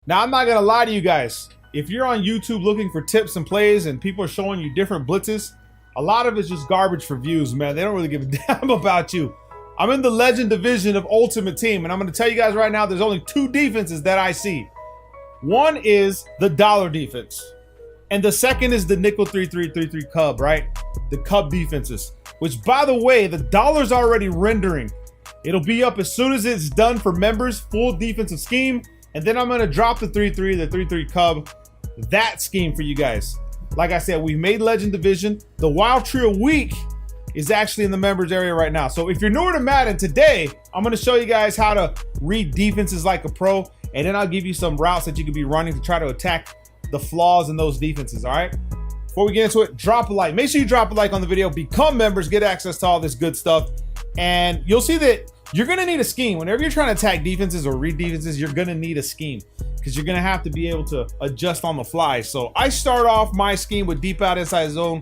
Now, I'm not gonna lie to you guys. If you're on YouTube looking for tips and plays and people are showing you different blitzes, a lot of it's just garbage for views, man. They don't really give a damn about you. I'm in the Legend division of Ultimate Team, and I'm gonna tell you guys right now, there's only two defenses that I see. One is the dollar defense, and the second is the nickel 3-3-3-3 Cub, right? The Cub defenses, which by the way, the dollar's already rendering. It'll be up as soon as it's done for members, full defensive scheme. And then I'm gonna drop the 3-3, the 3-3 Cub, that scheme for you guys. Like I said, we made Legend Division. The Wild Trio Week is actually in the members area right now. So if you're newer to Madden, today, I'm gonna show you guys how to read defenses like a pro, and then I'll give you some routes that you could be running to try to attack the flaws in those defenses, all right? Before we get into it, drop a like. Make sure you drop a like on the video, become members, get access to all this good stuff. And you'll see that you're gonna need a scheme. Whenever you're trying to attack defenses or read defenses, you're gonna need a scheme because you're gonna have to be able to adjust on the fly. So I start off my scheme with deep out inside zone,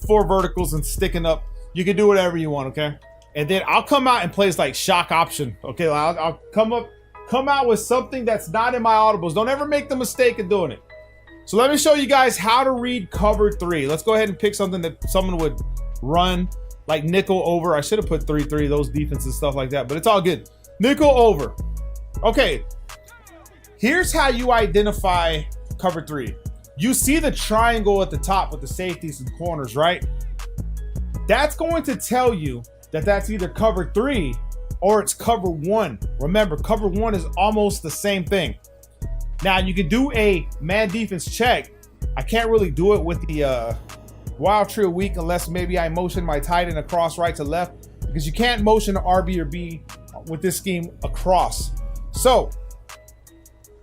4 verticals and sticking up. You can do whatever you want, okay? And then I'll come out and place like shock option, okay? I'll come out with something that's not in my audibles. Don't ever make the mistake of doing it. So let me show you guys how to read cover 3. Let's go ahead and pick something that someone would run, like nickel over. I should have put 3-3, those defenses, stuff like that, but it's all good. Nickel over. Okay, here's how you identify cover 3. You see the triangle at the top with the safeties and corners, right? That's going to tell you that that's either cover 3 or it's cover 1. Remember, cover 1 is almost the same thing. Now, you can do a man defense check. I can't really do it with the Wild Trio Week unless maybe I motion my tight end across right to left, because you can't motion an RB or B with this scheme across. So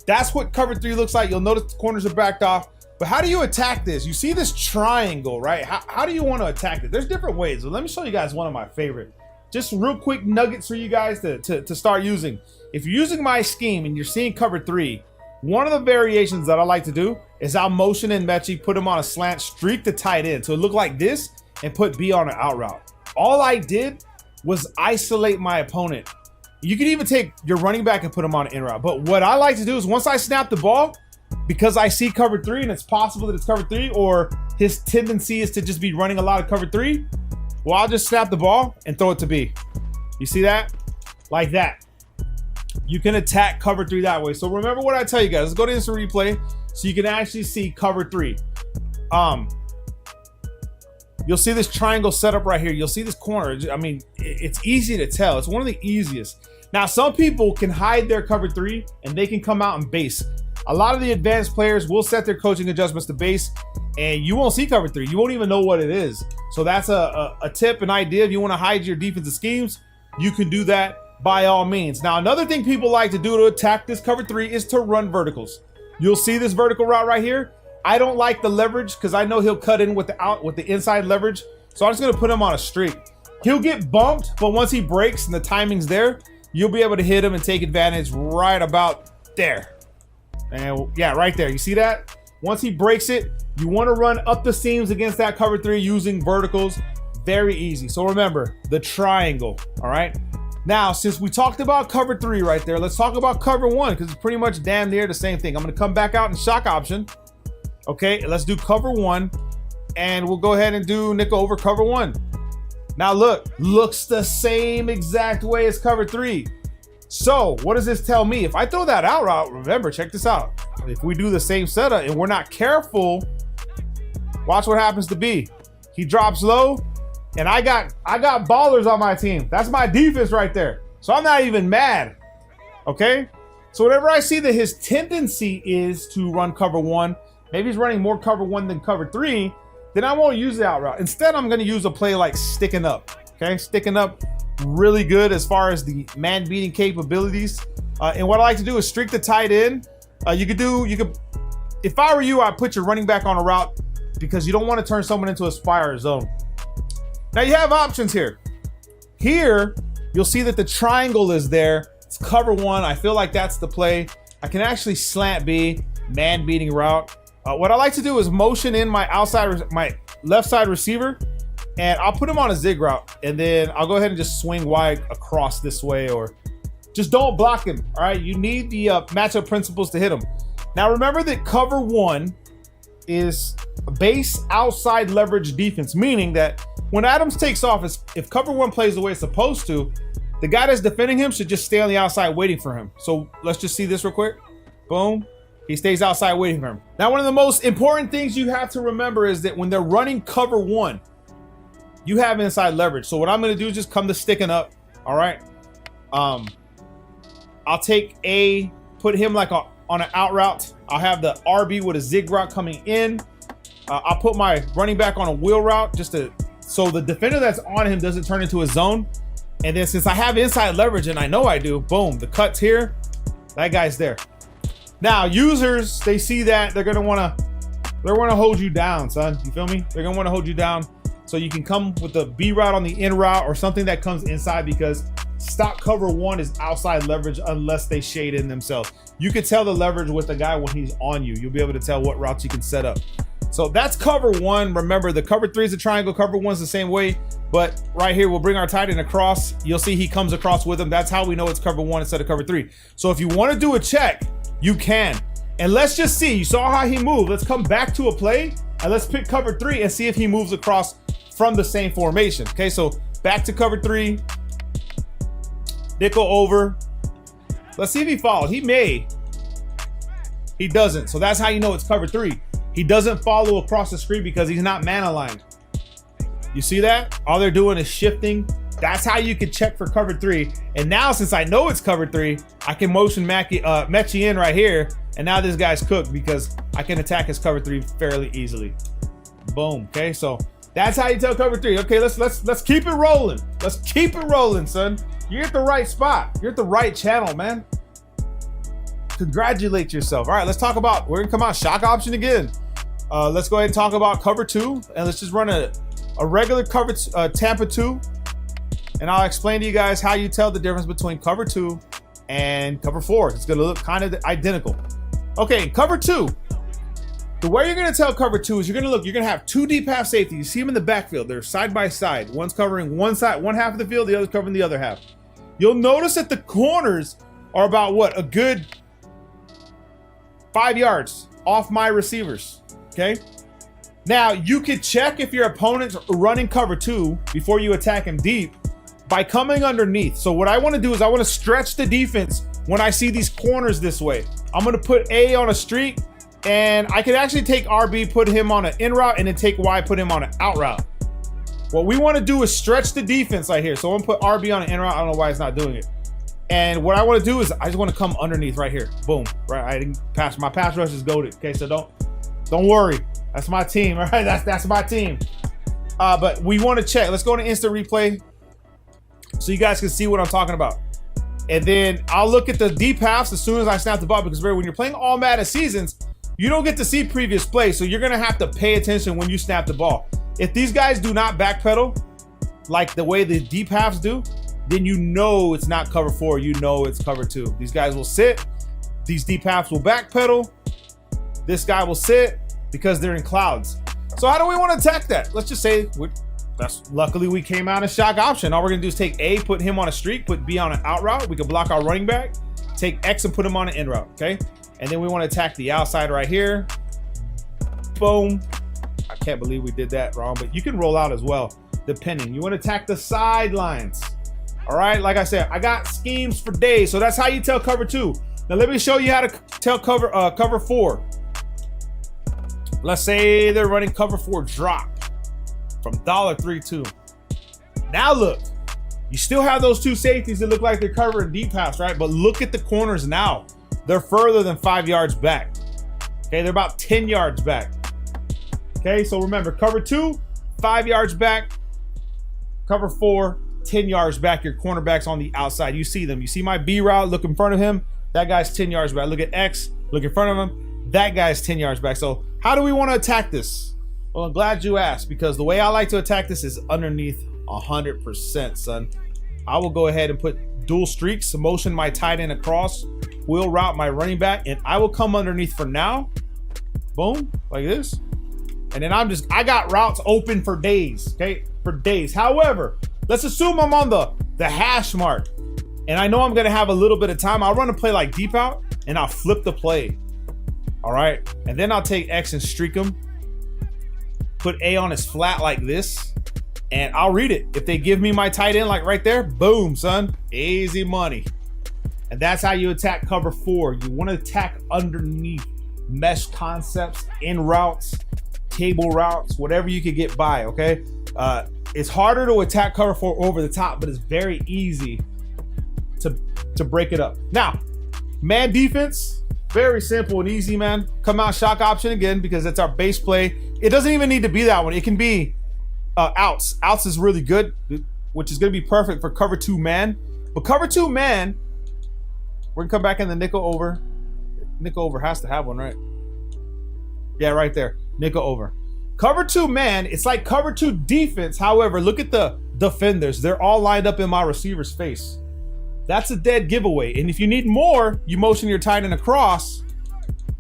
that's what cover 3 looks like. You'll notice the corners are backed off. But how do you attack this? You see this triangle, right? How do you want to attack it? There's different ways. So let me show you guys one of my favorite. Just real quick nuggets for you guys to start using. If you're using my scheme and you're seeing cover 3, one of the variations that I like to do is I'll motion in Mechie, put him on a slant, streak the tight end. So it looked like this, and put B on an out route. All I did was isolate my opponent. You could even take your running back and put him on an in route. But what I like to do is once I snap the ball, because I see cover 3 and it's possible that it's cover 3, or his tendency is to just be running a lot of cover 3, well, I'll just snap the ball and throw it to B. You see that? Like that. You can attack cover 3 that way. So remember what I tell you guys. Let's go to instant replay so you can actually see cover 3. You'll see this triangle setup right here. You'll see this corner. I mean, it's easy to tell. It's one of the easiest. Now, some people can hide their cover 3 and they can come out and base. A lot of the advanced players will set their coaching adjustments to base, and you won't see cover 3. You won't even know what it is. So that's a tip, an idea. If you want to hide your defensive schemes, you can do that by all means. Now, another thing people like to do to attack this cover 3 is to run verticals. You'll see this vertical route right here. I don't like the leverage because I know he'll cut in with the inside leverage. So I'm just going to put him on a streak. He'll get bumped, but once he breaks and the timing's there, you'll be able to hit him and take advantage right about there. And yeah, right there. You see that? Once he breaks it, you want to run up the seams against that cover 3 using verticals. Very easy. So remember, the triangle, all right? Now, since we talked about cover 3 right there, let's talk about cover 1 because it's pretty much damn near the same thing. I'm going to come back out in shock option. Okay, let's do cover 1, and we'll go ahead and do nickel over cover 1. Now look, looks the same exact way as cover 3. So what does this tell me? If I throw that out route, remember, check this out. If we do the same setup and we're not careful, watch what happens to B. He drops low, and I got ballers on my team. That's my defense right there. So I'm not even mad, okay? So whenever I see that his tendency is to run cover 1, maybe he's running more cover 1 than cover 3, then I won't use the out route. Instead, I'm gonna use a play like sticking up, okay? Sticking up, really good as far as the man beating capabilities. And what I like to do is streak the tight end. You could, if I were you, I'd put your running back on a route because you don't want to turn someone into a spire zone. Now you have options here. Here, you'll see that the triangle is there. It's cover 1. I feel like that's the play. I can actually slant B, man beating route. What I like to do is motion in my left side receiver, and I'll put him on a zig route, and then I'll go ahead and just swing wide across this way, or just don't block him. All right, you need the matchup principles to hit him. Now remember that cover one is base outside leverage defense, meaning that when Adams takes off, if cover one plays the way it's supposed to, the guy that's defending him should just stay on the outside waiting for him. So let's just see this real quick. Boom. He stays outside waiting for him. Now, one of the most important things you have to remember is that when they're running cover one, you have inside leverage. So what I'm going to do is just come to sticking up. All right. I'll take A, put him like on an out route. I'll have the RB with a zig route coming in. I'll put my running back on a wheel route so the defender that's on him doesn't turn into a zone. And then since I have inside leverage, and I know I do, boom, the cut's here. That guy's there. Now, users, they see that they're gonna wanna hold you down, son. You feel me? They're gonna wanna hold you down so you can come with the B route on the in route or something that comes inside, because stock cover one is outside leverage unless they shade in themselves. You can tell the leverage with the guy when he's on you. You'll be able to tell what routes you can set up. So that's cover one. Remember, the cover three is a triangle, cover one's the same way, but right here, we'll bring our tight end across. You'll see he comes across with him. That's how we know it's cover one instead of cover three. So if you wanna do a check, you can. And let's just see, you saw how he moved. Let's come back to a play and let's pick cover three and see if he moves across from the same formation. Okay, so back to cover three, nickel over. Let's see if he followed. He may, he doesn't. So that's how you know it's cover three. He doesn't follow across the screen because he's not man aligned. You see that? All they're doing is shifting. That's how you can check for cover three. And now, since I know it's cover three, I can motion Mechie in right here. And now this guy's cooked because I can attack his cover three fairly easily. Boom. Okay, so that's how you tell cover three. Okay, let's keep it rolling. Let's keep it rolling, son. You're at the right spot. You're at the right channel, man. Congratulate yourself. All right, let's talk about, we're gonna come out shock option again. Let's go ahead and talk about cover two, and let's just run a regular cover Tampa 2. And I'll explain to you guys how you tell the difference between cover 2 and cover 4. It's gonna look kind of identical. Okay, cover 2. The way you're gonna tell cover 2 is you're gonna have two deep half safeties. You see them in the backfield. They're side by side. One's covering one half of the field, the other's covering the other half. You'll notice that the corners are about a good 5 yards off my receivers, okay? Now, you could check if your opponent's running cover 2 before you attack him deep by coming underneath. So what I want to do is I want to stretch the defense when I see these corners this way. I'm going to put A on a streak, and I could actually take RB, put him on an in route, and then take Y, put him on an out route. What we want to do is stretch the defense right here. So I'm going to put RB on an in route. I don't know why it's not doing it. And what I want to do is I just want to come underneath right here. Boom. Right. I didn't pass. My pass rush is goated. Okay, so don't worry. That's my team. All right. That's my team. But we want to check. Let's go to instant replay so you guys can see what I'm talking about. And then I'll look at the deep halves as soon as I snap the ball, because when you're playing all Madden seasons, you don't get to see previous plays. So you're going to have to pay attention when you snap the ball. If these guys do not backpedal like the way the deep halves do, then you know it's not cover 4. You know it's cover 2. These guys will sit. These deep halves will backpedal. This guy will sit because they're in clouds. So how do we want to attack that? Let's just say luckily we came out of shock option. All we're gonna do is take A, put him on a streak, put B on an out route. We can block our running back, take X and put him on an in route, okay? And then we want to attack the outside right here. Boom. I can't believe we did that wrong, but you can roll out as well, depending. You want to attack the sidelines. All right, like I said, I got schemes for days. So that's how you tell cover 2. Now let me show you how to tell cover 4. Let's say they're running cover 4 drop from $3.2. Now look, you still have those two safeties that look like they're covering deep pass, right? But look at the corners now. They're further than 5 yards back. Okay, they're about 10 yards back. Okay, so remember, cover 2, 5 yards back. Cover 4, 10 yards back. Your cornerback's on the outside. You see them. You see my B route, look in front of him. That guy's 10 yards back. Look at X, look in front of him. That guy's 10 yards back. So how do we want to attack this? Well, I'm glad you asked, because the way I like to attack this is underneath 100%, son. I will go ahead and put dual streaks, motion my tight end across, wheel route my running back, and I will come underneath for now. Boom, like this. And then I got routes open for days, okay? For days. However, let's assume I'm on the hash mark, and I know I'm gonna have a little bit of time. I'll run a play like deep out, and I'll flip the play. All right. And then I'll take X and streak him. Put A on his flat like this. And I'll read it. If they give me my tight end like right there, boom, son. Easy money. And that's how you attack cover 4. You want to attack underneath mesh concepts, in routes, table routes, whatever you could get by, okay? It's harder to attack cover 4 over the top, but it's very easy to break it up. Now, man defense, very simple and easy, man. Come out shock option again because it's our base play. It doesn't even need to be that one. It can be outs. Outs is really good, which is going to be perfect for cover 2 man. But cover 2 man, we're going to come back in the nickel over. Nickel over has to have one, right? Yeah, right there. Nickel over. Cover 2 man, it's like cover 2 defense. However, look at the defenders. They're all lined up in my receiver's face. That's a dead giveaway. And if you need more, you motion your tight end across.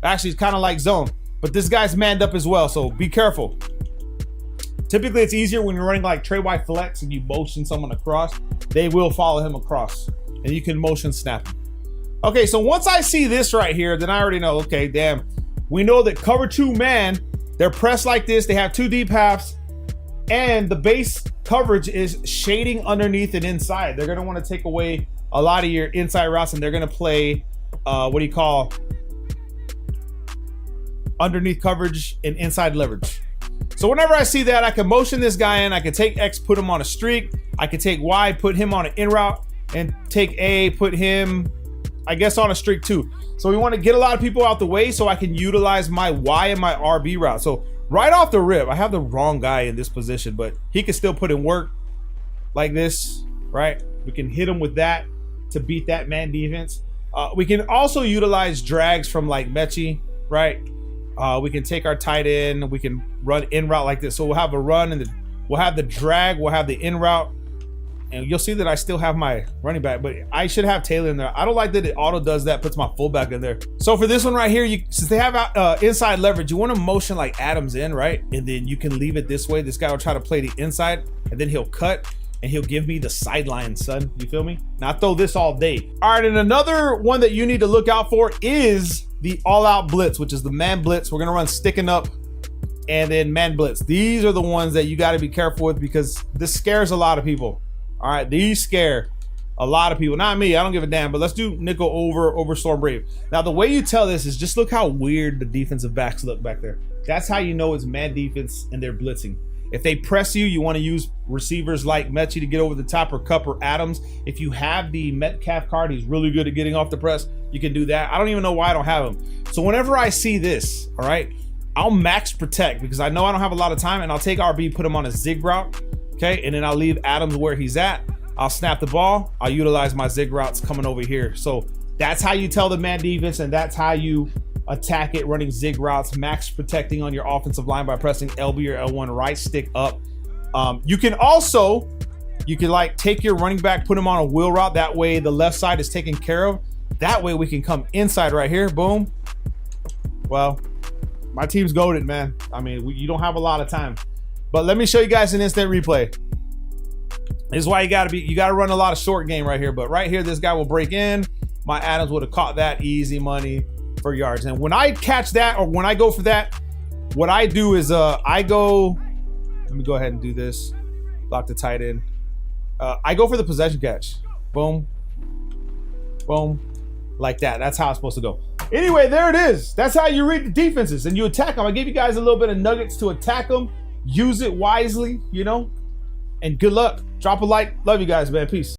Actually, it's kind of like zone. But this guy's manned up as well, so be careful. Typically, it's easier when you're running like Trey White flex and you motion someone across. They will follow him across. And you can motion snap him. Okay, so once I see this right here, then I already know, okay, damn. We know that cover 2 man, they're pressed like this. They have 2 deep halves. And the base coverage is shading underneath and inside. They're going to want to take away a lot of your inside routes, and they're going to play, what do you call, underneath coverage and inside leverage. So whenever I see that, I can motion this guy in. I can take X, put him on a streak. I can take Y, put him on an in route, and take A, put him, I guess, on a streak too. So we want to get a lot of people out the way so I can utilize my Y and my RB route. So right off the rip, I have the wrong guy in this position, but he can still put in work like this, right? We can hit him with that to beat that man defense. We can also utilize drags from like Mechie, right? We can take our tight end, we can run in route like this. So we'll have a run and we'll have the drag, we'll have the in route. And you'll see that I still have my running back, but I should have Taylor in there. I don't like that it auto does that, puts my fullback in there. So for this one right here, since they have inside leverage, you want to motion like Adams in, right? And then you can leave it this way. This guy will try to play the inside, and then he'll cut, and he'll give me the sideline, son. You feel me? Now I throw this all day. All right, and another one that you need to look out for is the all-out blitz, which is the man blitz. We're going to run sticking up and then man blitz. These are the ones that you got to be careful with because this scares a lot of people. All right, these scare a lot of people. Not me, I don't give a damn, but let's do nickel over Storm Brave. Now, the way you tell this is just look how weird the defensive backs look back there. That's how you know it's man defense and they're blitzing. If they press you, you want to use receivers like Mechie to get over the top, or Cup or Adams. If you have the Metcalf card, he's really good at getting off the press. You can do that. I don't even know why I don't have him. So whenever I see this, all right, I'll max protect because I know I don't have a lot of time, and I'll take RB, put him on a zig route. Okay, and then I'll leave Adams where he's at. I'll snap the ball. I'll utilize my zig routes coming over here. So that's how you tell the man defense, and that's how you attack it, running zig routes, max protecting on your offensive line by pressing LB or L1, right stick up. You can like take your running back, put him on a wheel route. That way the left side is taken care of. That way we can come inside right here. Boom. Well, my team's goated, man. I mean, you don't have a lot of time. But let me show you guys an instant replay. This is why you gotta run a lot of short game right here. But right here, this guy will break in. My Adams would have caught that, easy money for yards. And when I catch that, or when I go for that, what I do is I go, let me go ahead and do this. Lock the tight end. I go for the possession catch. Boom. Boom. Like that. That's how it's supposed to go. Anyway, there it is. That's how you read the defenses and you attack them. I gave you guys a little bit of nuggets to attack them. Use it wisely, you know, and good luck. Drop a like. Love you guys, man. Peace.